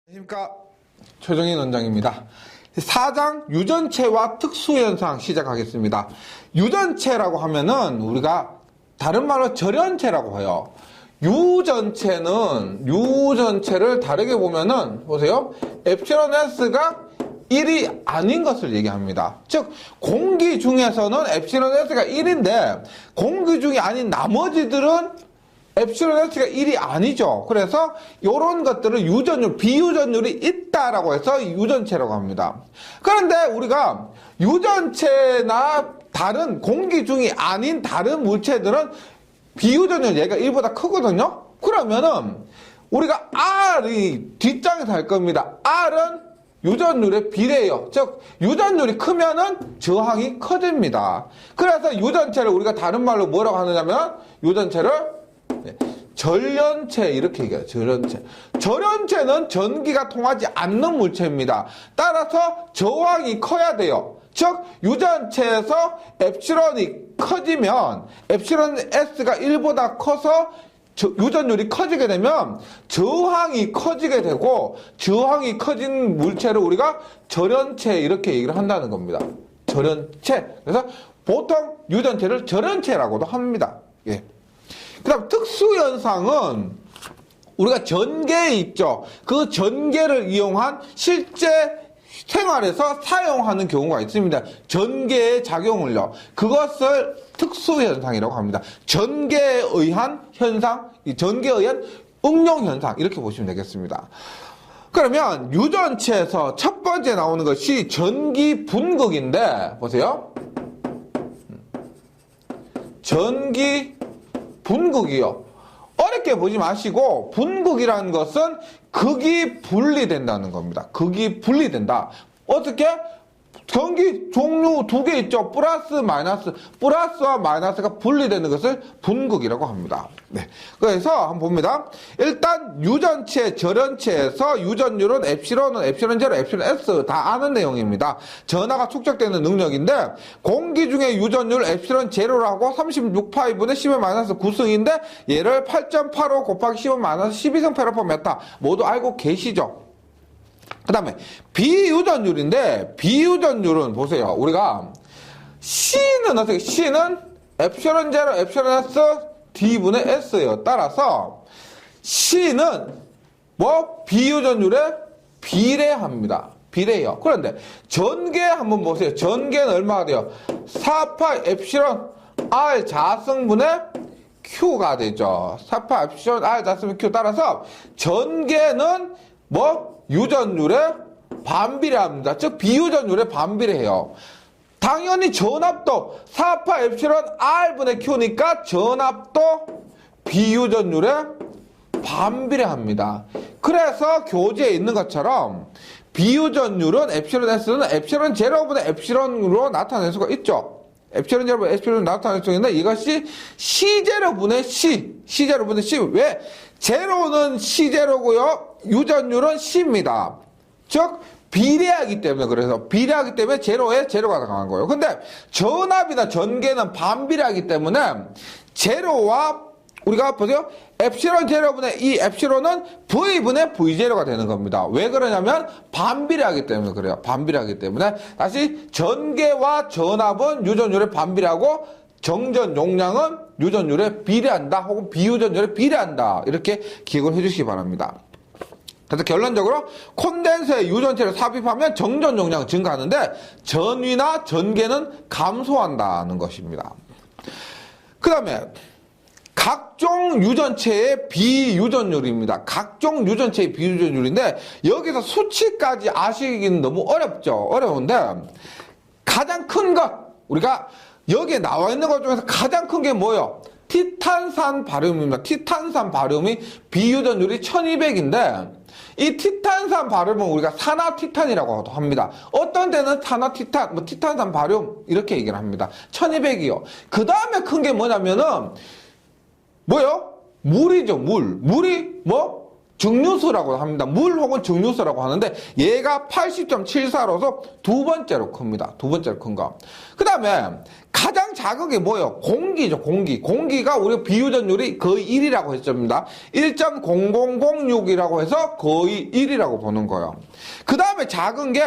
안녕하십니까, 최정인 원장입니다. 4장 유전체와 특수현상 시작하겠습니다. 유전체라고 하면은 우리가 다른 말로 절연체라고 해요. 유전체를 다르게 보면은 보세요. 엡실론 S가 1이 아닌 것을 얘기합니다. 즉 공기 중에서는 엡실론 S가 1인데 공기 중에 아닌 나머지들은 엡실론 S가 1이 아니죠. 그래서 이런 것들을 유전율, 비유전율이 있다라고 해서 유전체라고 합니다. 그런데 우리가 유전체나 다른 공기 중이 아닌 다른 물체들은 비유전율 얘가 1보다 크거든요. 그러면은 우리가 R이 뒷장에서 할 겁니다. R은 유전율에 비례해요. 즉 유전율이 크면은 저항이 커집니다. 그래서 유전체를 우리가 다른 말로 뭐라고 하느냐면 유전체를 절연체 이렇게 얘기해요. 절연체는 전기가 통하지 않는 물체입니다. 따라서 저항이 커야 돼요. 즉 유전체에서 엡실론이 커지면 엡실론 S가 1보다 커서 유전율이 커지게 되면 저항이 커지게 되고, 저항이 커진 물체를 우리가 절연체 이렇게 얘기를 한다는 겁니다. 절연체. 그래서 보통 유전체를 절연체라고도 합니다. 예. 그 다음 특수현상은 우리가 전기에 있죠. 그 전기를 이용한 실제 생활에서 사용하는 경우가 있습니다. 전기의 작용을요. 그것을 특수현상이라고 합니다. 전기에 의한 현상, 전기에 의한 응용현상 이렇게 보시면 되겠습니다. 그러면 유전체에서 첫 번째 나오는 것이 전기 분극인데 보세요. 전기 분극이요. 어렵게 보지 마시고 분극이라는 것은 극이 분리된다는 겁니다. 극이 분리된다. 어떻게? 전기 종류 두 개 있죠. 플러스 마이너스. 플러스와 마이너스가 분리되는 것을 분극이라고 합니다. 네. 그래서 한번 봅니다. 일단 유전체, 절연체에서 유전율은 엡실론은 엡실론 제로, 엡실론 S 다 아는 내용입니다. 전하가 축적되는 능력인데 공기 중에 유전율 엡실론 제로라고 36파이분의 10의 마이너스 9승인데 얘를 8.85 곱하기 10의 마이너스 12승 페로포메타 모두 알고 계시죠? 그 다음에 비유전율인데 비유전율은 보세요. 우리가 C는 어떻게? C는 엡실론 제로, 엡실론 S D분의 S예요. 따라서 C는 비유전율에 비례합니다. 비례해요. 그런데 전개 한번 보세요. 전개는 얼마가 돼요? 4파 엡실론 R 자승분의 Q가 되죠. 4파 엡실론 R 자승분 Q. 따라서 전개는 유전율에 반비례합니다. 즉 비유전율에 반비례해요. 당연히 전압도 4파 엡실론 R분의 Q니까 전압도 비유전율에 반비례합니다. 그래서 교재에 있는 것처럼 비유전율은 엡실론 S는 엡실론 제로분의 엡실론으로 나타낼 수가 있죠. 엡실론 제로분의 엡실론으로 나타낼 수 있는데 이것이 C0분의 C. C0분의 C. 왜? 제로는 C0고요. 유전율은 C입니다. 즉 비례하기 때문에, 그래서 비례하기 때문에 제로에 제로가 들어간 거예요. 근데 전압이나 전개는 반비례하기 때문에 제로와 우리가 보세요. 엡실론 제로분의 이 엡실론은 V분의 V0가 되는 겁니다. 왜 그러냐면 반비례하기 때문에 그래요. 반비례하기 때문에. 다시 전개와 전압은 유전율에 반비례하고 정전 용량은 유전율에 비례한다 혹은 비유전율에 비례한다. 이렇게 기억을 해주시기 바랍니다. 그래서 결론적으로 콘덴서에 유전체를 삽입하면 정전 용량은 증가하는데 전위나 전개는 감소한다는 것입니다. 그 다음에 각종 유전체의 비유전율입니다. 각종 유전체의 비유전율인데 여기서 수치까지 아시기는 너무 어렵죠. 어려운데 가장 큰 것, 우리가 여기에 나와 있는 것 중에서 가장 큰 게 뭐예요? 티탄산 바륨입니다. 티탄산 바륨이 비유전율이 1200인데 이 티탄산 바륨은 우리가 산화티탄이라고 합니다. 어떤 데는 산화티탄, 티탄산 바륨 이렇게 얘기를 합니다. 1200이요. 그 다음에 큰 게 뭐냐면은 물이죠. 물이 증류수라고 합니다. 물 혹은 증류수라고 하는데 얘가 80.74로서 두 번째로 큽니다. 두 번째로 큰 거. 그 다음에 가장 작은 게 뭐예요? 공기죠, 공기. 공기가 우리 비유전율이 거의 1이라고 했습니다. 1.0006이라고 해서 거의 1이라고 보는 거예요. 그 다음에 작은 게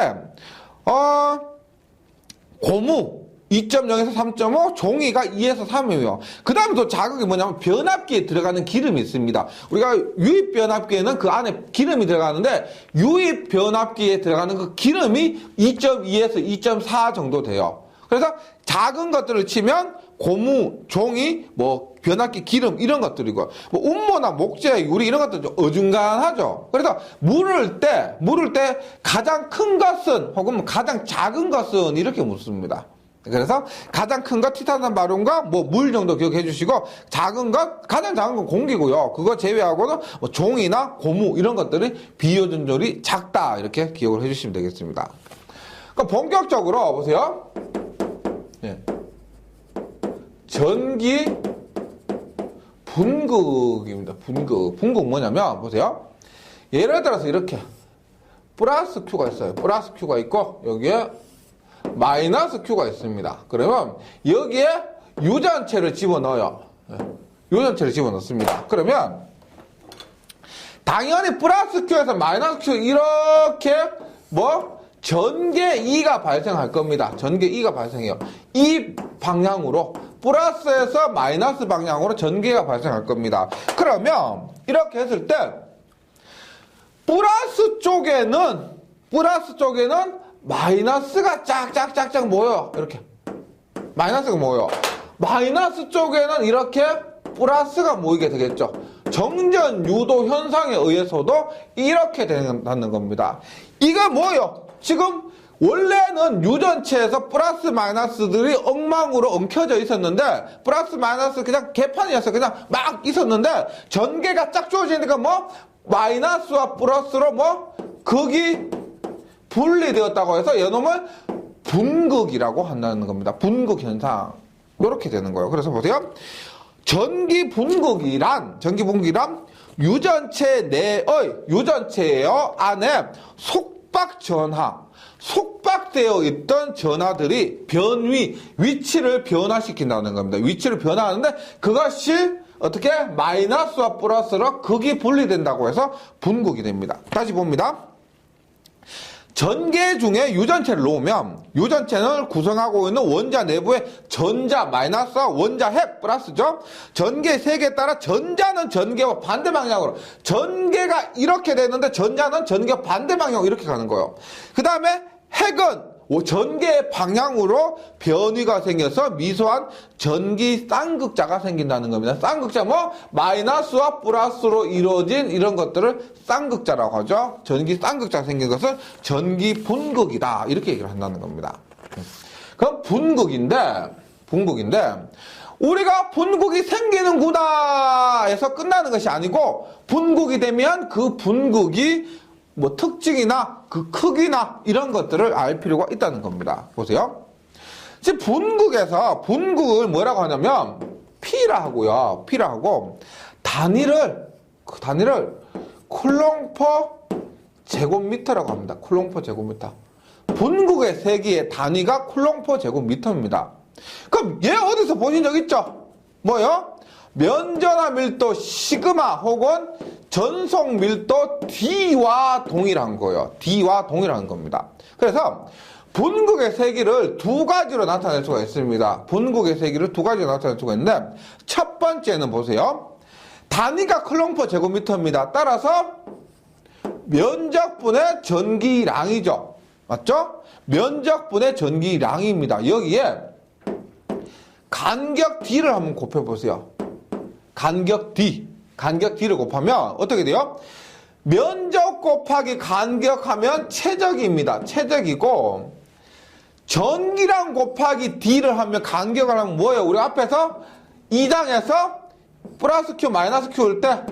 고무 2.0에서 3.5, 종이가 2에서 3이에요. 그 다음에 또 작은 게 뭐냐면 변압기에 들어가는 기름이 있습니다. 우리가 유입 변압기에는 그 안에 기름이 들어가는데 유입 변압기에 들어가는 그 기름이 2.2에서 2.4 정도 돼요. 그래서 작은 것들을 치면 고무, 종이, 뭐 변압기 기름 이런 것들이고 뭐 운모나 목재, 유리 이런 것들 좀 어중간하죠. 그래서 물을 때 가장 큰 것은 혹은 가장 작은 것은 이렇게 묻습니다. 그래서 가장 큰 것 티타늄 바륨과 뭐 물 정도 기억해 주시고 작은 것 가장 작은 건 공기고요. 그거 제외하고는 뭐 종이나 고무 이런 것들이 비유전율이 작다 이렇게 기억을 해 주시면 되겠습니다. 그럼 본격적으로 보세요. 예. 전기 분극입니다. 분극 뭐냐면 보세요. 예를 들어서 이렇게 플러스 Q가 있어요. 플러스 Q가 있고 여기에 마이너스 Q가 있습니다. 그러면 여기에 유전체를 집어넣어요. 유전체를 집어넣습니다. 그러면 당연히 플러스 Q에서 마이너스 Q 이렇게 뭐 전개 E가 발생할 겁니다. 전개 E가 발생해요. 이 방향으로 플러스에서 마이너스 방향으로 전개가 발생할 겁니다. 그러면 이렇게 했을 때 플러스 쪽에는 마이너스가 짝짝짝짝 모여요. 이렇게 마이너스가 모여요. 마이너스 쪽에는 이렇게 플러스가 모이게 되겠죠. 정전 유도 현상에 의해서도 이렇게 된다는 겁니다. 이거 뭐예요? 지금 원래는 유전체에서 플러스 마이너스들이 엉망으로 엉켜져 있었는데 플러스 마이너스 그냥 개판이었어요. 그냥 막 있었는데 전개가 짝 주어지니까 뭐 마이너스와 플러스로 뭐 극이 분리되었다고 해서 이놈을 분극이라고 한다는 겁니다. 분극 현상. 이렇게 되는 거예요. 그래서 보세요. 전기 분극이란 유전체 내의 유전체의 안에 속박되어 있던 전하들이 위치를 변화시킨다는 겁니다. 위치를 변화하는데 그것이 어떻게 마이너스와 플러스로 극이 분리된다고 해서 분극이 됩니다. 다시 봅니다. 전개 중에 유전체를 놓으면 유전체는 구성하고 있는 원자 내부의 전자 마이너스와 원자 핵 플러스죠. 전개 세계에 따라 전자는 전개와 반대 방향으로 전개가 이렇게 되는데 전자는 전개와 반대 방향으로 이렇게 가는 거예요. 그 다음에 핵은 전개의 방향으로 변이가 생겨서 미소한 전기 쌍극자가 생긴다는 겁니다. 쌍극자 뭐 마이너스와 플러스로 이루어진 이런 것들을 쌍극자라고 하죠. 전기 쌍극자가 생긴 것은 전기 분극이다 이렇게 얘기를 한다는 겁니다. 그럼 분극인데 우리가 분극이 생기는구나 해서 끝나는 것이 아니고 분극이 되면 그 분극이 뭐 특징이나 그 크기나 이런 것들을 알 필요가 있다는 겁니다. 보세요. 지금 분극을 뭐라고 하냐면 P라 하고요. P라 하고 단위를 쿨롱퍼 제곱미터라고 합니다. 쿨롱퍼 제곱미터. 분극의 세기의 단위가 쿨롱퍼 제곱미터입니다. 그럼 얘 어디서 보신 적 있죠? 뭐요? 면전화 밀도 시그마 혹은 전속 밀도 D와 동일한 거예요. D와 동일한 겁니다. 그래서 분극의 세기를 두 가지로 나타낼 수가 있습니다. 분극의 세기를 두 가지로 나타낼 수가 있는데 첫 번째는 보세요. 단위가 쿨롱퍼 제곱미터입니다. 따라서 면적분의 전기량이죠. 맞죠? 면적분의 전기량입니다. 여기에 간격 D를 한번 곱해보세요. 간격 D를 곱하면 어떻게 돼요? 면적 곱하기 간격하면 최적입니다. 최적이고 전기량 곱하기 D를 하면 간격을 하면 뭐예요? 우리 앞에서 2장에서 플러스 Q 마이너스 Q일 때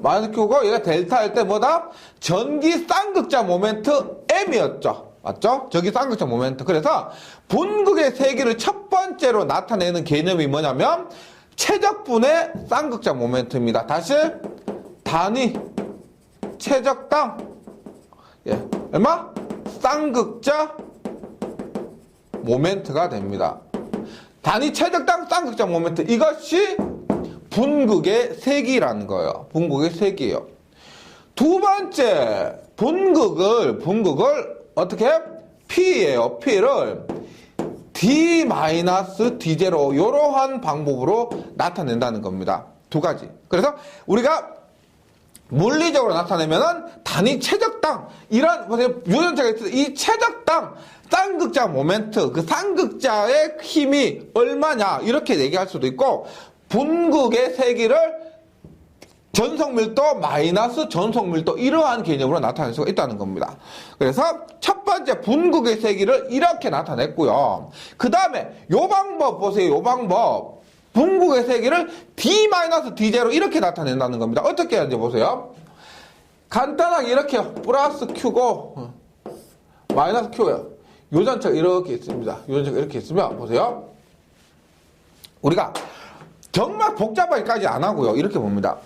마이너스 Q고 얘가 델타일 때 뭐다? 전기 쌍극자 모멘트 M이었죠. 맞죠? 전기 쌍극자 모멘트. 그래서 분극의 세기를 첫 번째로 나타내는 개념이 뭐냐면 최적분의 쌍극자 모멘트입니다. 다시 단위 최적당, 예, 얼마? 쌍극자 모멘트가 됩니다. 단위 최적당 쌍극자 모멘트, 이것이 분극의 세기라는 거예요. 분극의 세기예요. 두 번째, 분극을 어떻게 해? P예요. P를 D-D0 이러한 방법으로 나타낸다는 겁니다. 두 가지. 그래서 우리가 물리적으로 나타내면은 단위 최적당, 이런 보세요, 유전체가 있어요. 이 최적당 쌍극자 모멘트, 그 쌍극자의 힘이 얼마냐 이렇게 얘기할 수도 있고, 분극의 세기를 전속밀도 마이너스 전속밀도, 이러한 개념으로 나타낼 수가 있다는 겁니다. 그래서 첫 번째 분극의 세기를 이렇게 나타냈고요. 그 다음에 요 방법 보세요. 요 방법, 분극의 세기를 D-D0 이렇게 나타낸다는 겁니다. 어떻게 하는지 보세요. 간단하게 이렇게 플러스 Q고 마이너스 Q예요. 요전체가 이렇게 있습니다. 요전체가 이렇게 있으면 보세요. 우리가 정말 복잡하게까지 안 하고요. 이렇게 봅니다.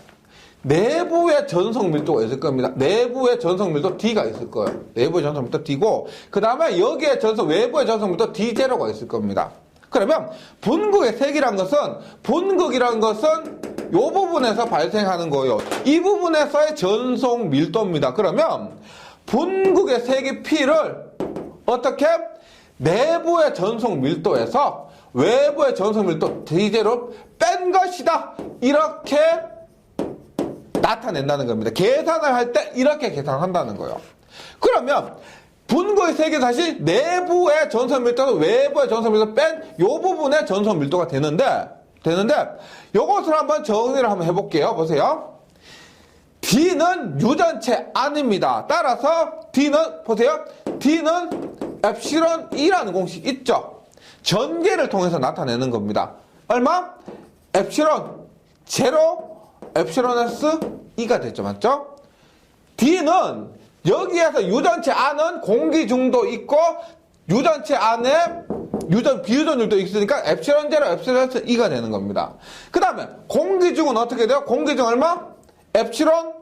내부에 전속 밀도가 있을 겁니다. 내부에 전속 밀도 D가 있을 거예요. 내부의 전속 밀도 D고, 그 다음에 여기에 외부의 전속 밀도 D0가 있을 겁니다. 그러면 분극의 세기란 것은, 분극이란 것은 이 부분에서 발생하는 거예요. 이 부분에서의 전속 밀도입니다. 그러면 분극의 세기 P를 어떻게? 내부의 전속 밀도에서 외부의 전속 밀도 D0를 뺀 것이다, 이렇게 나타낸다는 겁니다. 계산을 할 때 이렇게 계산한다는 거예요. 그러면 분극의 세기 다시 내부의 전속 밀도는 외부의 전속 밀도 뺀 이 부분의 전속 밀도가 되는데 이것을 한번 정리를 한번 해볼게요. 보세요. D는 유전체 안입니다. 따라서 D는 보세요. D는 엡실론 E라는 공식 있죠. 전개를 통해서 나타내는 겁니다. 얼마? 엡실론 제로 엡실론 S E가 됐죠. 맞죠? D는 여기에서 유전체 안은 공기 중도 있고 유전체 안에 비유전율도 있으니까 엡실론 제로 엡실론 S E가 되는 겁니다. 그 다음에 공기 중은 어떻게 돼요? 공기 중 얼마? 엡실론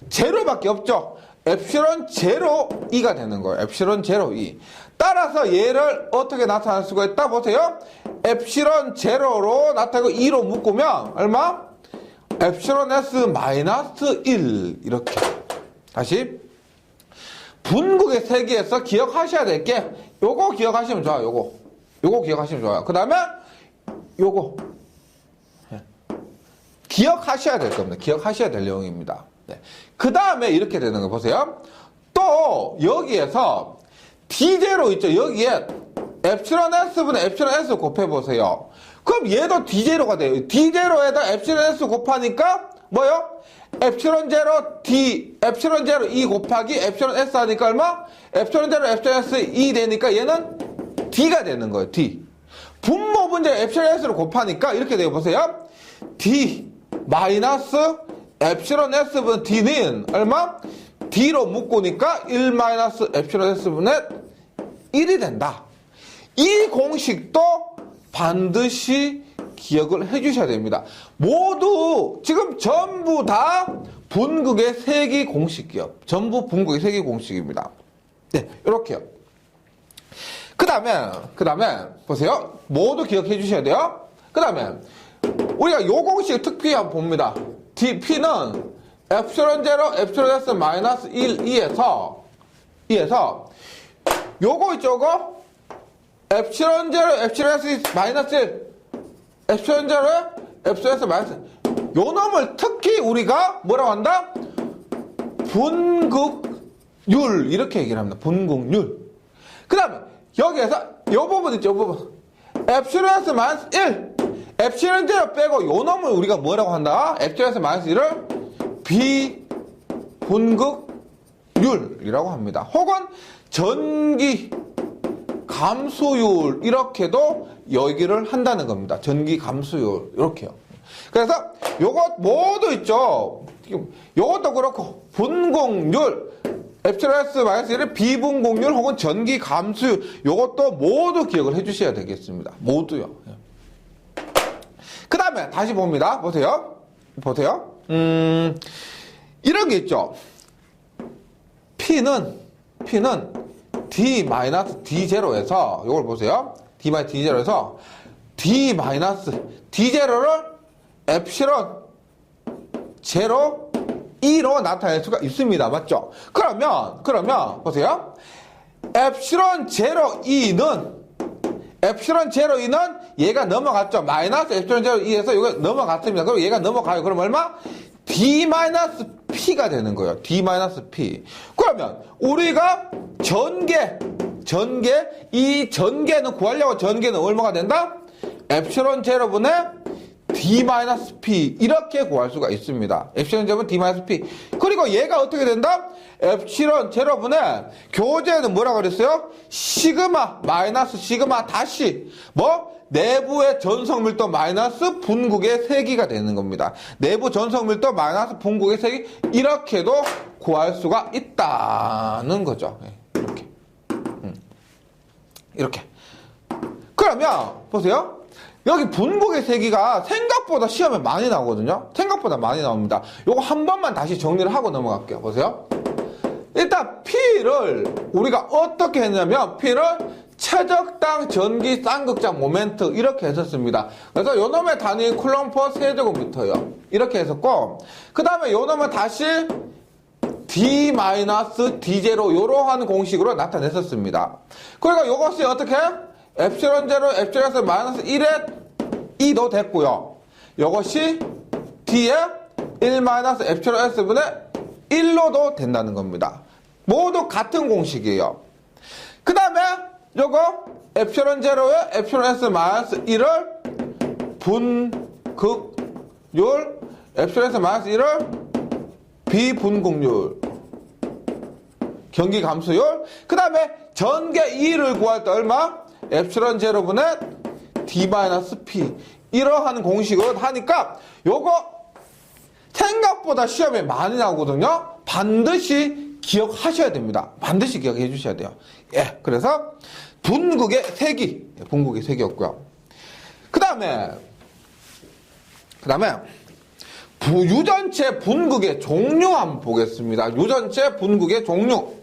제로밖에 없죠. 엡실론 제로 E가 되는 거예요. 엡실론 제로 E. 따라서 얘를 어떻게 나타낼 수가 있다? 보세요. 엡실론 제로로 나타내고 2로 묶으면 얼마? 엡실론 S 마이너스 1, 이렇게. 다시 분극의 세기에서 기억하셔야 될 게 요거 기억하시면 좋아요. 요거 기억하시면 좋아요. 그 다음에 요거 기억하셔야 될 겁니다. 기억하셔야 될 내용입니다. 네. 그 다음에 이렇게 되는 거 보세요. 또 여기에서 D0 있죠. 여기에 엡실론 S분의 엡실론 S 곱해보세요. 그럼 얘도 D0가 돼요. D0에다 엡실론 S 곱하니까 뭐요? 엡실론 제로 D, 엡실론 제로 E 곱하기 엡실론 S 하니까 얼마? 엡실론 제로 엡실론 S E 되니까 얘는 D가 되는 거예요. D. 분모 분자 엡실론 S를 곱하니까 이렇게 돼요. 보세요. D 마이너스 엡실론 S분의 D는 얼마? D로 묶으니까 1 마이너스 엡실론 S분의 1이 된다. 이 공식도 반드시 기억을 해주셔야 됩니다. 모두 지금 전부 다 분극의 세기 공식이요. 전부 분극의 세기 공식입니다. 네, 이렇게요. 그 다음에 보세요. 모두 기억해 주셔야 돼요. 그 다음에 우리가 요 공식 특히 한번 봅니다. P는 엡실론 제로 엡실론 S 마이너스 1 2에서 요거 있죠. 요거 엡실론 제로 엡실론 S 마이너스 1 엡실론 제로 엡실론 S 마이너스 1, 요 놈을 특히 우리가 뭐라고 한다? 분극률, 이렇게 얘기를 합니다. 분극률. 그 다음에 여기에서 요 부분 있죠. 요 부분 엡실론 S 마이너스 1 엡실론 제로 빼고 요 놈을 우리가 뭐라고 한다? 엡실론 S 마이너스 1을 비분극률이라고 합니다. 혹은 전기 감소율, 이렇게도 얘기를 한다는 겁니다. 전기 감소율, 이렇게요. 그래서 요것 모두 있죠. 요것도 그렇고 분극률, 엡실론 S 마이너스 1의 비분극률 혹은 전기 감소율, 요것도 모두 기억을 해주셔야 되겠습니다. 모두요. 그 다음에 다시 봅니다. 보세요. 이런 게 있죠. P는 D-D0에서, 요걸 보세요. D-D0에서 D-D0를 엡실론 제로 2로 나타낼 수가 있습니다. 맞죠? 그러면, 보세요. 엡실론 제로 2는 얘가 넘어갔죠. 마이너스 엡실론 제로 2에서 이거 넘어갔습니다. 그럼 얘가 넘어가요. 그럼 얼마? D-P가 되는 거예요. D-P. 그러면 우리가 이 전개는 구하려고 전개는 얼마가 된다? 엡실론 제로분의 D-P 이렇게 구할 수가 있습니다. 엡실론 제로분 D-P. 그리고 얘가 어떻게 된다? 엡실론 제로분의 교재는 뭐라 그랬어요? 시그마 마이너스 시그마 다시 내부의 전성 밀도 마이너스 분국의 세기가 되는 겁니다. 내부 전성 밀도 마이너스 분국의 세기 이렇게도 구할 수가 있다는 거죠. 이렇게. 그러면 보세요. 여기 분국의 세기가 생각보다 시험에 많이 나오거든요. 생각보다 많이 나옵니다. 요거 한 번만 다시 정리를 하고 넘어갈게요. 보세요. 일단 P를 우리가 어떻게 했냐면 P를 최적당 전기 쌍극장 모멘트 이렇게 했었습니다. 그래서 요놈의 단위 쿨럼프 세제곱미터예요. 이렇게 했었고 그 다음에 요놈은 다시 D-D0 요러한 공식으로 나타냈었습니다. 그러니까 요것이 어떻게 엡실론 제로 엡실론에서 마이너스 1의 2도 됐고요. 요것이 D의 1 마이너스 엡실론 S분의 1로도 된다는 겁니다. 모두 같은 공식이에요. 그 다음에 요거 엡실론 제로에 엡실론 S 마이너스 1을 분극률 엡실론 S 마이너스 1을 비분극률 경기 감소율 그 다음에 전개 2를 구할 때 얼마? 엡실론 제로분의 D-P 이러한 공식으로 하니까 요거 생각보다 시험에 많이 나오거든요. 반드시 기억하셔야 됩니다. 반드시 기억해 주셔야 돼요. 예, 그래서 분국의 세기였고요. 그 다음에 유전체 분국의 종류 한번 보겠습니다. 유전체 분국의 종류.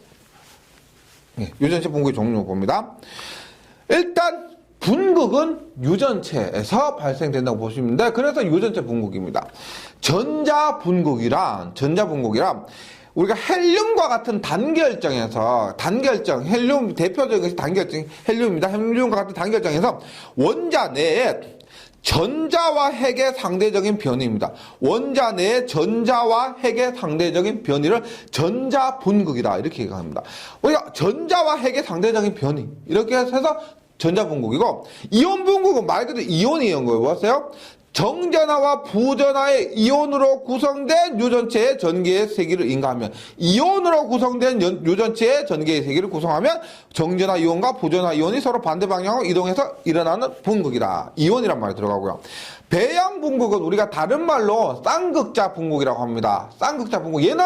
예, 유전체 분국의 종류 봅니다. 일단 분극은 유전체에서 발생된다고 보시면 돼요. 그래서 유전체 분극입니다. 전자분극이란 우리가 헬륨과 같은 헬륨 대표적인 것이 단결정 헬륨입니다. 헬륨과 같은 단결정에서 원자 내에 전자와 핵의 상대적인 변이입니다. 원자 내의 전자와 핵의 상대적인 변이를 전자분극이다 이렇게 얘기합니다. 우리가 전자와 핵의 상대적인 변이 이렇게 해서 전자분극이고 이온분극은 말 그대로 이온이온 거예요. 뭐였어요? 정전하와 부전하의 이온으로 구성된 유전체의 전기의 세기를 인가하면 이온으로 구성된 유전체의 전기의 세기를 구성하면 정전하 이온과 부전하 이온이 서로 반대 방향으로 이동해서 일어나는 분극이다. 이온이란 말이 들어가고요. 배양 분극은 우리가 다른 말로 쌍극자 분극이라고 합니다. 쌍극자 분극. 얘는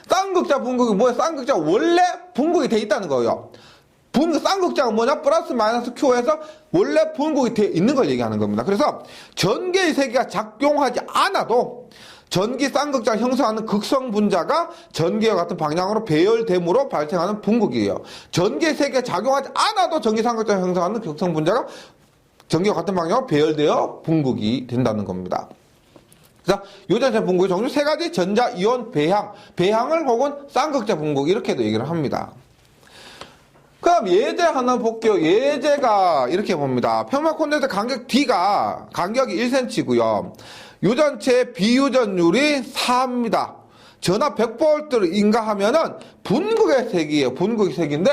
쌍극자 분극이 뭐예요? 쌍극자 원래 분극이 돼 있다는 거예요. 쌍극자가 뭐냐? 플러스 마이너스 Q에서 원래 분극이 되어 있는 걸 얘기하는 겁니다. 그래서 전기의 세기가 작용하지 않아도 전기 쌍극자를 형성하는 극성 분자가 전기와 같은 방향으로 배열됨으로 발생하는 분극이에요. 전기의 세기가 작용하지 않아도 전기 쌍극자를 형성하는 극성 분자가 전기와 같은 방향으로 배열되어 분극이 된다는 겁니다. 그래서 유전체 분극의 종류 세 가지 전자, 이온, 배양을 혹은 쌍극자 분극 이렇게도 얘기를 합니다. 그럼 예제 하나 볼게요. 예제가 이렇게 봅니다. 평면 콘덴서 간격 D가 간격이 1cm고요. 유전체 비유전율이 4입니다. 전압 100V를 인가하면은 분극의 세기예요. 분극의 세기인데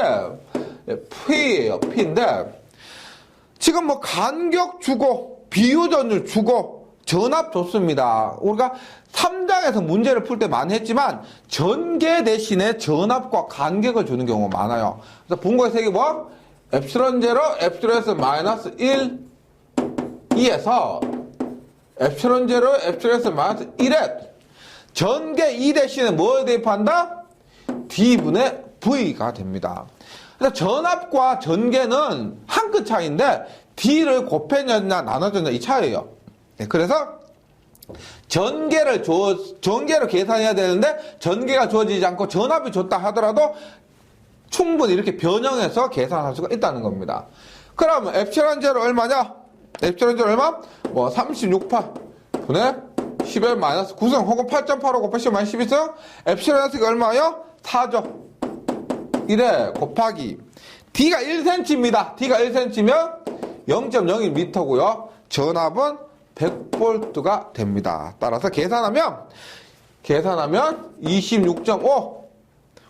P예요. P인데 지금 뭐 간격 주고 비유전율 주고 전압 줬습니다. 우리가 3장에서 문제를 풀 때 많이 했지만 전개 대신에 전압과 간격을 주는 경우가 많아요. 그래서 분극의 세기 뭐? 엡실론 제로, 엡실론 S 마이너스 1, 2에서 엡실론 제로, 엡실론 S 마이너스 1에 전개 2 대신에 뭘 대입한다? D분의 V가 됩니다. 그래서 전압과 전개는 한 끗 차이인데 D를 곱해졌냐 나눠졌냐 이 차이예요. 네, 그래서 전개를 계산해야 되는데 전개가 주어지지 않고 전압이 줬다 하더라도 충분히 이렇게 변형해서 계산할 수가 있다는 겁니다. 그러면 엡실론 제로 얼마냐? 엡실론 제로 얼마? 뭐 36분의 10의 마이너스 9승 혹은 8.85 곱하기 10 마이너스 12승 엡실론 S가 얼마예요? 4죠. 이래 곱하기 D가 1cm입니다. D가 1cm면 0.01m고요. 전압은 100V가 됩니다. 따라서 계산하면 26.5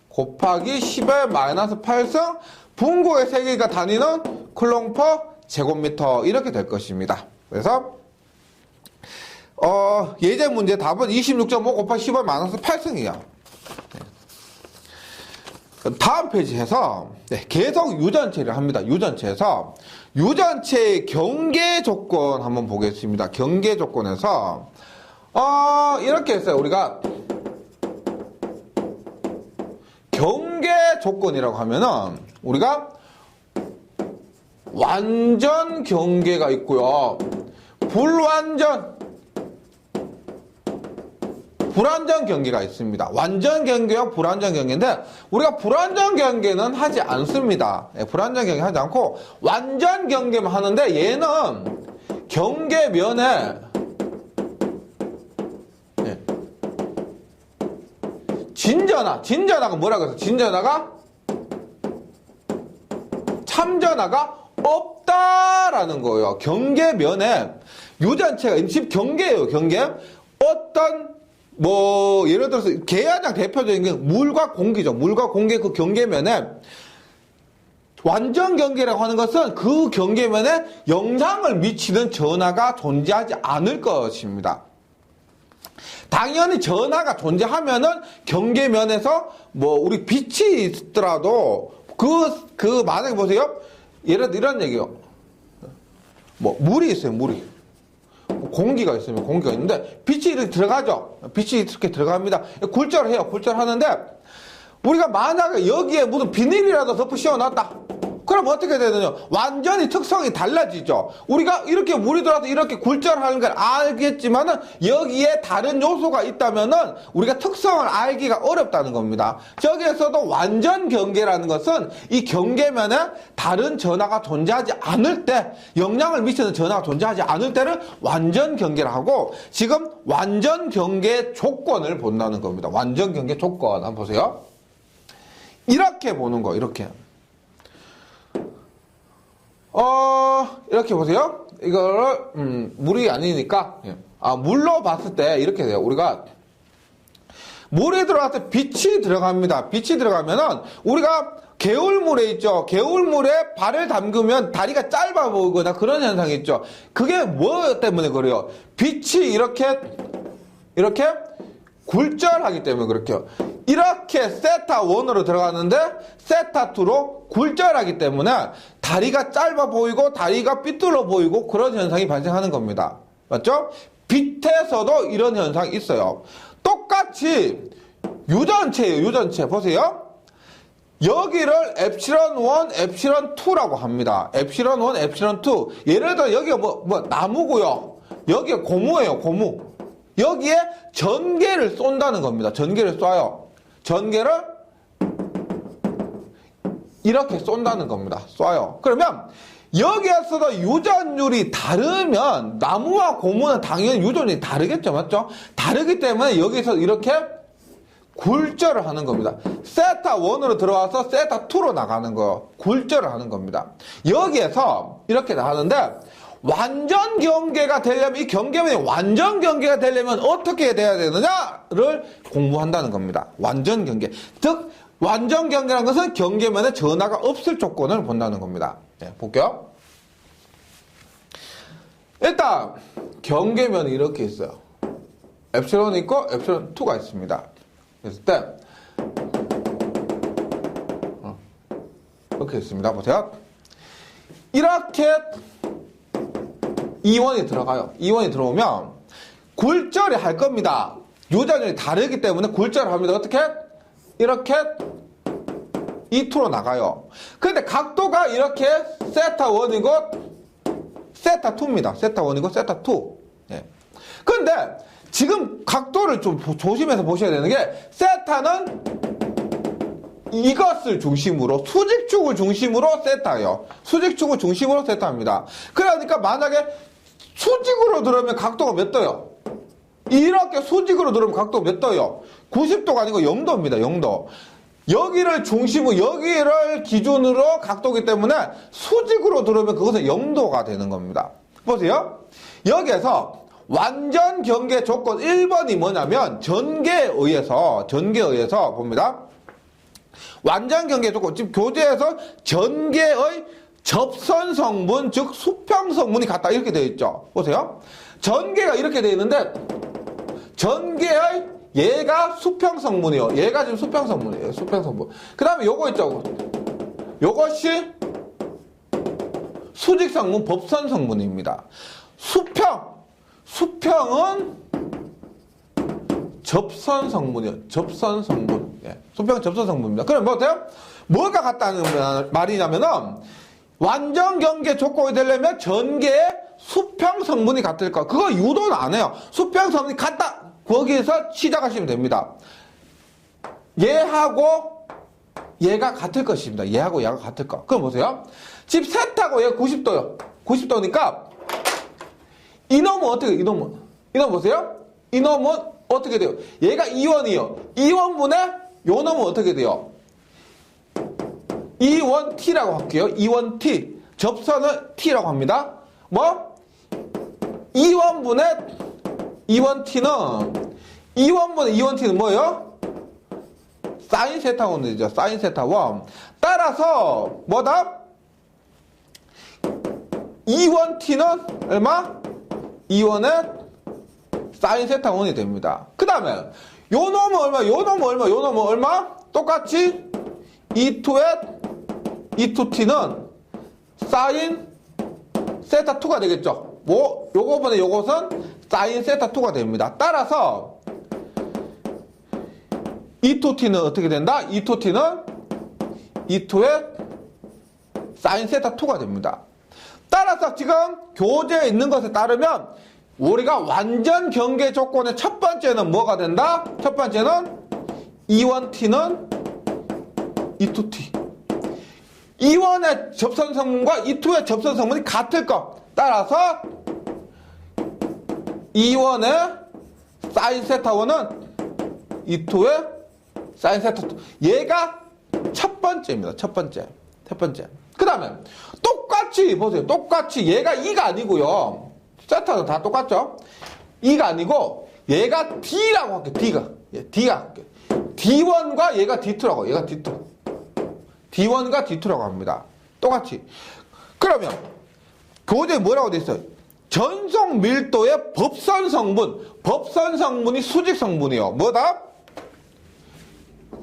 곱하기 10의 마이너스 8승 분고의 세기가 다니는 쿨롱 퍼 제곱미터 이렇게 될 것입니다. 그래서 예제 문제 답은 26.5 곱하기 10의 마이너스 8승이에요. 다음 페이지에서 계속 유전체를 합니다. 유전체에서 유전체의 경계 조건 한번 보겠습니다. 경계 조건에서 이렇게 했어요. 우리가 경계 조건이라고 하면은 우리가 완전 경계가 있고요. 불완전 경계가 있습니다. 완전 경계와 불완전 경계인데 우리가 불완전 경계는 하지 않습니다. 불완전 경계 하지 않고 완전 경계만 하는데 얘는 경계면에 진전하가 뭐라고 해서 진전하가 참전하가 없다라는 거예요. 경계면에 유전체가 집 경계예요. 경계 어떤 예를 들어서 가장 대표적인 게 물과 공기죠. 물과 공기 그 경계면에 완전 경계라고 하는 것은 그 경계면에 영향을 미치는 전하가 존재하지 않을 것입니다. 당연히 전하가 존재하면은 경계면에서 우리 빛이 있더라도 만약에 보세요. 예를 들어 이런 얘기요. 물이 있어요. 물이. 공기가 있으면 공기가 있는데 빛이 이렇게 들어가죠. 빛이 이렇게 들어갑니다. 굴절을 해요. 굴절하는데 우리가 만약에 여기에 무슨 비닐이라도 덮어 씌워놨다. 그럼 어떻게 되느냐? 완전히 특성이 달라지죠. 우리가 이렇게 물이 들어와서 이렇게 굴절하는 걸 알겠지만은 여기에 다른 요소가 있다면은 우리가 특성을 알기가 어렵다는 겁니다. 저기에서도 완전 경계라는 것은 이 경계면에 다른 전하가 존재하지 않을 때, 영향을 미치는 전하가 존재하지 않을 때를 완전 경계라 하고, 지금 완전 경계 조건을 본다는 겁니다. 완전 경계 조건 한번 보세요. 이렇게 보는 거, 이렇게. 이렇게 보세요. 이거를, 물이 아니니까, 물로 봤을 때 이렇게 돼요. 우리가, 물에 들어갔을 때 빛이 들어갑니다. 빛이 들어가면은, 우리가 개울물에 있죠. 개울물에 발을 담그면 다리가 짧아 보이거나 그런 현상이 있죠. 그게 뭐 때문에 그래요? 빛이 이렇게 굴절하기 때문에 그렇게요. 이렇게 세타1으로 들어갔는데 세타2로 굴절하기 때문에 다리가 짧아 보이고 다리가 삐뚤어 보이고 그런 현상이 발생하는 겁니다. 맞죠? 빛에서도 이런 현상이 있어요. 똑같이 유전체예요. 유전체. 보세요. 여기를 엡실론1, 엡실론2라고 합니다. 엡실론1, 엡실론2. 예를 들어 여기가 나무고요. 여기가 고무예요. 고무. 여기에 전기를 쏜다는 겁니다. 전기를 쏴요. 전기를 이렇게 쏜다는 겁니다. 쏴요. 그러면 여기에서도 유전율이 다르면 나무와 고무는 당연히 유전율이 다르겠죠. 맞죠? 다르기 때문에 여기서 이렇게 굴절을 하는 겁니다. 세타1으로 들어와서 세타2로 나가는 거. 굴절을 하는 겁니다. 여기에서 이렇게 나가는데 완전 경계가 되려면 이 경계면이 완전 경계가 되려면 어떻게 돼야 되느냐를 공부한다는 겁니다. 완전 경계. 즉 완전 경계라는 것은 경계면에 전하가 없을 조건을 본다는 겁니다. 네, 볼게요. 일단 경계면이 이렇게 있어요. 엡실론이 있고 엡실론2가 있습니다. 그랬을 때 이렇게 있습니다. 보세요. 이렇게 이원이 들어가요. 이원이 들어오면 굴절이 할 겁니다. 유전율이 다르기 때문에 굴절을 합니다. 어떻게? 이렇게 E2로 나가요. 그런데 각도가 이렇게 세타1이고 세타2입니다. 세타1이고 세타2. 예. 그런데 지금 각도를 좀 조심해서 보셔야 되는 게 세타는 이것을 중심으로 수직축을 중심으로 세타예요. 수직축을 중심으로 세타입니다. 그러니까 만약에 수직으로 들으면 각도가 몇 도요? 이렇게 수직으로 들으면 각도가 몇 도요? 90도가 아니고 0도입니다. 0도. 여기를 중심으로 여기를 기준으로 각도이기 때문에 수직으로 들으면 그것은 0도가 되는 겁니다. 보세요. 여기에서 완전 경계 조건 1번이 뭐냐면 전개에 의해서 봅니다. 완전 경계 조건, 지금 교재에서 전개의 접선 성분, 즉 수평 성분이 같다 이렇게 되어 있죠. 보세요. 전개가 이렇게 되어 있는데 전개의 얘가 수평 성분이요. 얘가 지금 수평 성분이에요. 수평 성분. 그 다음에 요거 있죠. 요것이 수직 성분, 법선 성분입니다. 수평은 접선 성분이요. 접선 성분. 예. 수평은 접선 성분입니다. 그럼 뭐 어때요? 뭐가 같다는 말이냐면은 완전 경계 조건이 되려면 전개의 수평 성분이 같을 거. 그거 유도는 안 해요. 수평 성분이 같다. 거기에서 시작하시면 됩니다. 얘하고 얘가 같을 것입니다. 얘하고 얘가 같을 거. 그럼 보세요. 지금 세타고 얘가 90도요. 90도니까 이놈은 어떻게, 이놈 보세요. 이놈은 어떻게 돼요? 얘가 2원이요. 2원분의 요 놈은 어떻게 돼요? 2원T라고 할게요. 2원T. 접선을 T라고 합니다. 뭐? 2원분의 2원T는 뭐예요? 사인 세타 원이죠. 사인 세타 원. 따라서 뭐다? 2원T는 얼마? 2원의 사인 세타 원이 됩니다. 그 다음에 요 놈은 얼마? 요 놈은 얼마? 똑같이 2t는 사인 세타 2가 되겠죠. 뭐 요거보다 요것은 사인 세타 2가 됩니다. 따라서 2t는 어떻게 된다? 2t는 2t의 사인 세타 2가 됩니다. 따라서 지금 교재에 있는 것에 따르면 우리가 완전 경계 조건의 첫 번째는 뭐가 된다? 첫 번째는 2원T는 2t. 2원의 접선 성분과 2t의 접선 성분이 같을 것. 따라서 2원의 사인 세타 1은 2t의 사인 세타 2. 얘가 첫 번째입니다. 첫 번째. 그 다음에 똑같이 보세요. 똑같이 얘가 2가 아니고요. 세타는 다 똑같죠? 2가 아니고 얘가 D라고 할게요. D가 할게요. D1과 얘가 D2라고. 얘가 D2. D1과 D2라고 합니다. 똑같이. 그러면 교재에 뭐라고 돼 있어요? 전속 밀도의 법선 성분이 수직 성분이요. 뭐다?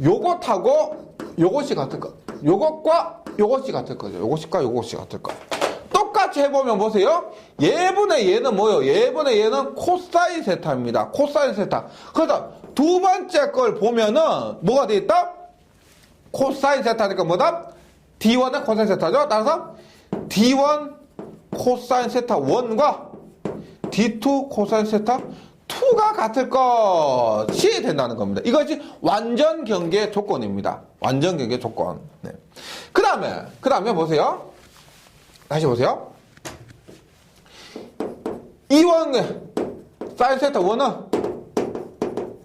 요것하고 요것이 같을 것. 요것과 요것이 같을 거죠. 요것과 요것이 같을 것. 똑같이 해보면 보세요. 얘분의 얘는 뭐예요? 얘분의 얘는 코사인 세타입니다. 코사인 세타. 그래서 두 번째 걸 보면은 뭐가 돼 있다? 코사인 세타니까 뭐다? D1의 코사인 세타죠. 따라서 D1 코사인 세타 1과 D2 코사인 세타 2가 같을 것이 된다는 겁니다. 이것이 완전 경계 조건입니다. 완전 경계 조건. 네. 그 다음에 보세요. 다시 보세요. 2원 사인 세타 1은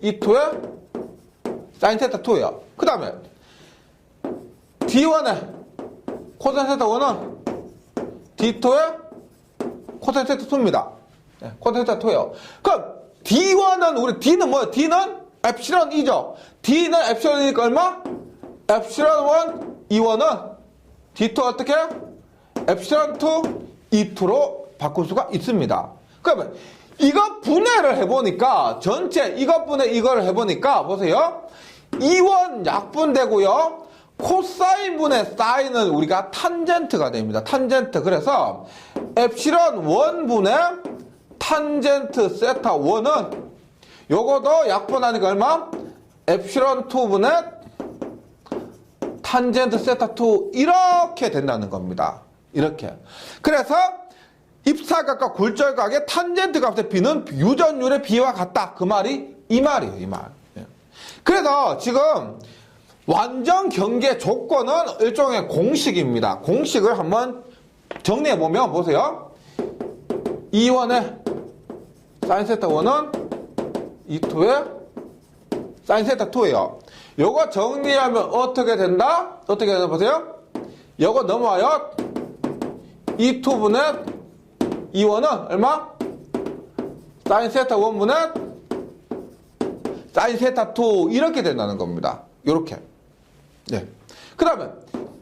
2,2의 사인 세타 2예요. 그 다음에 D1의 코사인 세타 1은 D2의 코사인 세타 2입니다. 네, 코사인 세타 2예요. 그럼 D1은 우리 D는 뭐예요? D는 엡실론 2죠. D는 엡실론이니까 얼마? 엡실론 1, 2원은 D2 어떻게? 엡실론 2, 2,2로 바꿀 수가 있습니다. 그러면 이거 분해를 해보니까 전체 이것분해 이거를 해보니까 보세요. 2원 약분되고요. 코사인분의 사인은 우리가 탄젠트가 됩니다. 탄젠트. 그래서 엡실론 1분의 탄젠트 세타 1은 요거도 약분하니까 얼마? 엡실론 2분의 탄젠트 세타 2 이렇게 된다는 겁니다. 이렇게. 그래서 입사각과 굴절각의 탄젠트 값의 비는 유전율의 비와 같다. 그 말이 이 말이에요, 이 말. 예. 그래서 지금 완전 경계 조건은 일종의 공식입니다. 공식을 한번 정리해 보면 보세요. E1의 사인 세타 1은 E2의 사인 세타 2예요. 요거 정리하면 어떻게 된다? 어떻게 되나 보세요. 요거 넘어와요. E2분의 E1은 얼마? 사인 세타 1분의 사인 세타 2 이렇게 된다는 겁니다. 요렇게. 네. 그 다음에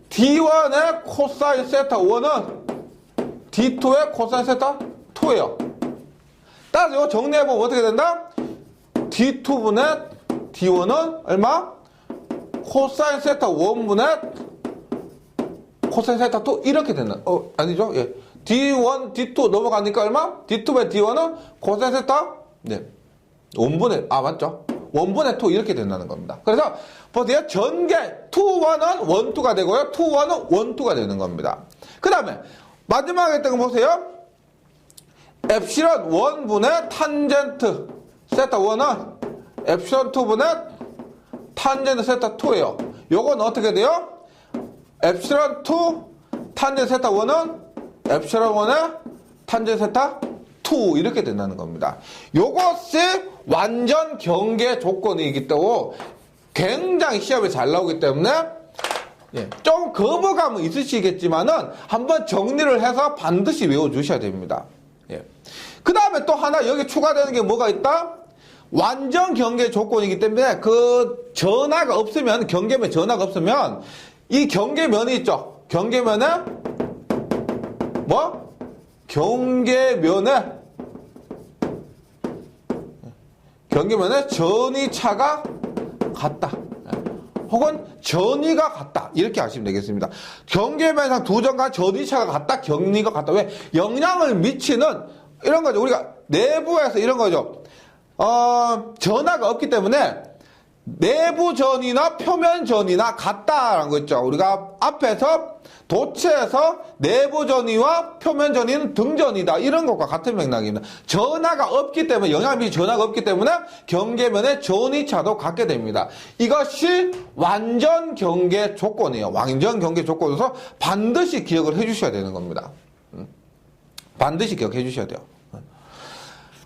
D1의 코사인 세타 1은 D2의 코사인 세타 2예요. 따라서 이거 정리해보면 어떻게 된다? D2분의 D1은 얼마? 코사인 세타 1분의 코사인 세타 2 이렇게 된다. 아니죠? 예. D1, D2 넘어가니까 얼마? D2분의 D1은 코사인 세타? 네. 1분의, 맞죠? 1분의 2 이렇게 된다는 겁니다. 그래서 보세요. 전개 2,1은 1,2가 되고요. 2,1은 1,2가 되는 겁니다. 그 다음에 마지막에 했던 거 보세요. 엡실론 1분의 탄젠트 세타 1은 엡실론 2분의 탄젠트 세타 2예요. 요건 어떻게 돼요? 엡실론 2 탄젠트 세타 1은 엡실론 1의 탄젠트 세타 2 이렇게 된다는 겁니다. 요것이 완전 경계 조건이기 때문에 굉장히 시험에 잘 나오기 때문에 좀 거부감은 있으시겠지만은 한번 정리를 해서 반드시 외워주셔야 됩니다. 그 다음에 또 하나 여기 추가되는 게 뭐가 있다? 완전 경계 조건이기 때문에 그 전하가 없으면, 경계면 전하가 없으면 이 경계면이 있죠. 경계면에 뭐? 경계면에 전위차가 같다. 혹은 전위가 같다. 이렇게 하시면 되겠습니다. 경계면상 두 점 간 전위차가 같다. 경위가 같다. 왜? 영향을 미치는 이런 거죠. 우리가 내부에서 이런 거죠. 전하가 없기 때문에 내부 전이나 표면 전이나 같다라는 거 있죠. 우리가 앞에서 도체에서 내부 전이와 표면 전이는 등전이다. 이런 것과 같은 맥락입니다. 전하가 없기 때문에, 영향을 미치는 전하가 없기 때문에 경계면의 전위차도 같게 됩니다. 이것이 완전 경계 조건이에요. 완전 경계 조건에서 반드시 기억을 해주셔야 되는 겁니다. 반드시 기억해 주셔야 돼요.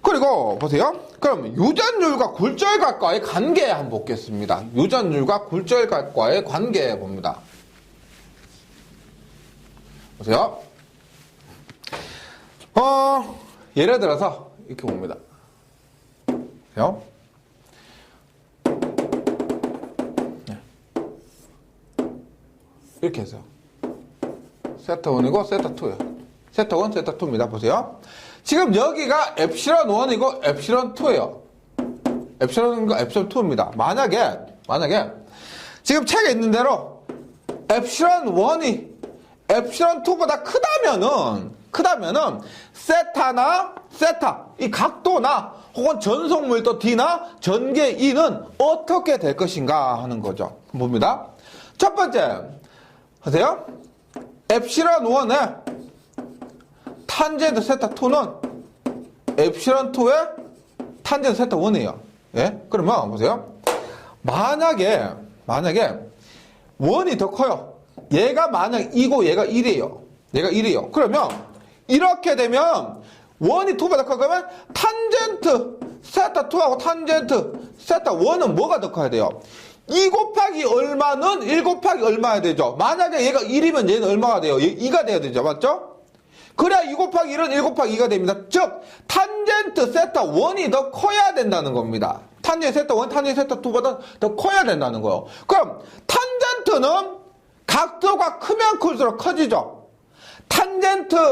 그리고 보세요. 그럼 유전율과 굴절각과의 관계 한번 보겠습니다. 유전율과 굴절각과의 관계 봅니다. 보세요. 예를 들어서 이렇게 봅니다. 보세요. 이렇게 해서 세타 1이고 세타 2예요. 세타 1, 세타 2입니다. 보세요. 지금 여기가 엡실론 1이고 엡실론 2예요. 엡실론과 엡실론 2입니다. 만약에 지금 책에 있는 대로 엡실론 1이 엡실론 2보다 크다면은 세타 이 각도나 혹은 전속물도 D나 전개 E는 어떻게 될 것인가 하는 거죠. 봅니다. 첫 번째 보세요. 엡실론 1의 탄젠트 세타 2는 엡실론 2의 탄젠트 세타 1이에요. 예? 그러면 보세요. 만약에 1이 더 커요. 얘가 만약 2고 얘가 1이에요. 그러면 이렇게 되면 1이 2보다 커가면 탄젠트 세타 2하고 탄젠트 세타 1은 뭐가 더 커야 돼요? 2 곱하기 얼마는 1 곱하기 얼마야 되죠? 만약에 얘가 1이면 얘는 얼마가 돼요? 2가 돼야 되죠. 맞죠? 그래야 2 곱하기 1은 1 곱하기 2가 됩니다. 즉 탄젠트 세타 1이 더 커야 된다는 겁니다. 탄젠트 세타 1, 탄젠트 세타 2보다 더 커야 된다는 거예요. 그럼 탄젠트는 각도가 크면 클수록 커지죠.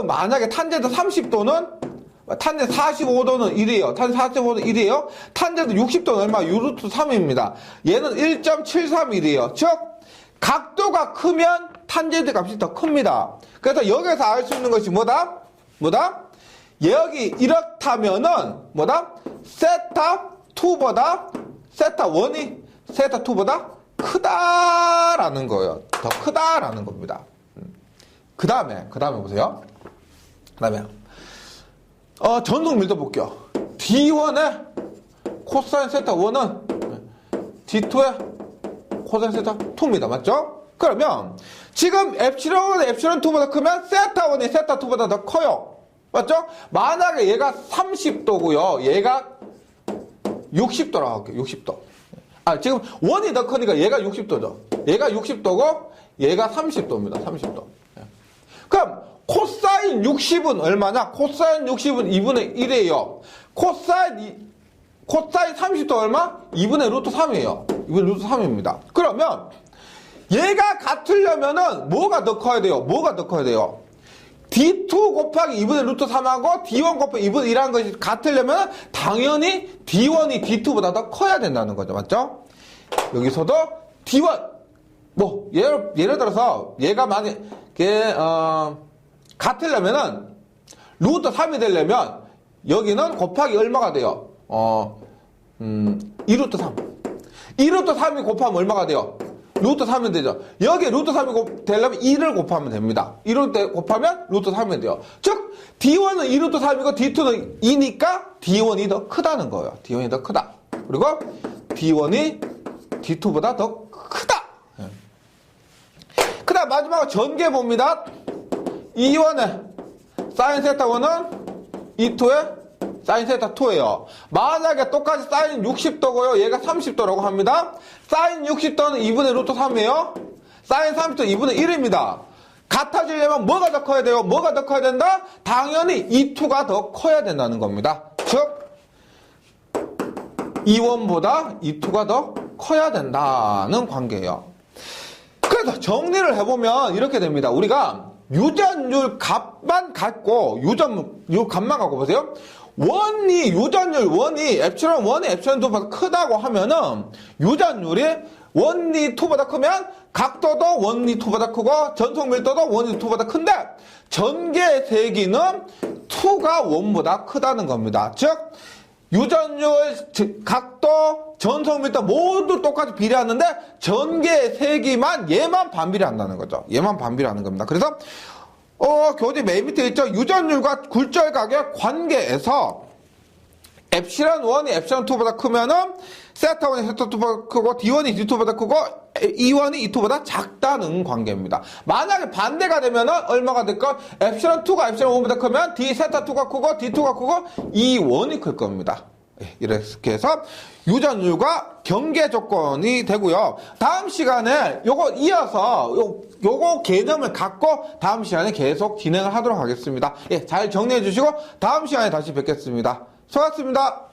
만약에 탄젠트 30도는 탄젠트 45도는 1이에요. 탄젠트 45도는 1이에요. 탄젠트 60도는 얼마? 유루트 3입니다. 얘는 1.731이에요. 즉 각도가 크면 탄젠트 값이 더 큽니다. 그래서 여기서 알 수 있는 것이 뭐다? 여기 이렇다면은 세타 1이 세타 2보다 크다라는 거예요. 더 크다라는 겁니다. 그 다음에 보세요. 전속 밀도 볼게요. D1의 코사인 세타 1은 D2의 코사인 세타 2입니다. 맞죠? 그러면 지금 엡실론은 엡실론 2보다 크면 세타 1이 세타 2보다 더 커요. 맞죠? 만약에 얘가 30도고요. 얘가 60도라고 할게요. 60도. 지금 1이 더 크니까 얘가 60도죠. 얘가 60도고 얘가 30도입니다. 30도. 그럼 코사인 60은 얼마냐? 코사인 60은 2분의 1이에요. 코사인 30도 얼마? 2분의 루트 3이에요. 2분의 루트 3입니다. 그러면 얘가 같으려면은 뭐가 더 커야 돼요? 뭐가 더 커야 돼요? D2 곱하기 2분의 루트 3하고 D1 곱하기 2분의 1하는 것이 같으려면 당연히 D1이 D2보다 더 커야 된다는 거죠. 맞죠? 여기서도 D1 뭐 예를 들어서 얘가 만약에 같으려면은 루트 3이 되려면 여기는 곱하기 얼마가 돼요? 2루트 3. 2루트 3이 곱하면 얼마가 돼요? 루트 3이 되죠. 여기 루트 3이 되려면 2를 곱하면 됩니다. 2루트 곱하면 루트 3이 돼요. 즉 D1은 2루트 3이고 D2는 2니까 D1이 더 크다는 거예요. D1이 더 크다. 그리고 D1이 D2보다 더 크다. 그 다음 마지막으로 전개 봅니다. E1의 사인 세타 1은 E2의 사인 세타 2예요. 만약에 똑같이 사인 60도고요. 얘가 30도라고 합니다. 사인 60도는 2분의 루트 3이에요. 사인 30도 2분의 1입니다. 같아지려면 뭐가 더 커야 돼요? 뭐가 더 커야 된다? 당연히 E2가 더 커야 된다는 겁니다. 즉 E1보다 E2가 더 커야 된다는 관계예요. 그래서 정리를 해보면 이렇게 됩니다. 우리가 유전율 값만 갖고 유전율 값만 갖고 보세요. 유전율 1이 엡실론 1이 엡실론 2보다 크다고 하면은 유전율이 1이 2보다 크면 각도도 1이 2보다 크고 전속 밀도도 1이 2보다 큰데 전개 세기는 2가 1보다 크다는 겁니다. 즉 유전율, 각도, 전속 밀도 모두 똑같이 비례하는데 전개 세기만 얘만 반비례한다는 거죠. 얘만 반비례하는 겁니다. 그래서 교재 맨 밑에 있죠. 유전율과 굴절각의 관계에서 엡실론 1이 엡실론 2보다 크면은 세타 1이 세타 2보다 크고 D1이 D2보다 크고 E1이 E2보다 작다는 관계입니다. 만약에 반대가 되면은 얼마가 될까? 엡실론 2가 엡실론 1보다 크면 D 세타 2가 크고 D2가 크고 E1이 클 겁니다. 이렇게 해서 유전율과 경계 조건이 되고요. 다음 시간에 요거 이어서 요거 개념을 갖고 다음 시간에 계속 진행을 하도록 하겠습니다. 잘 정리해 주시고 다음 시간에 다시 뵙겠습니다. 수고하셨습니다.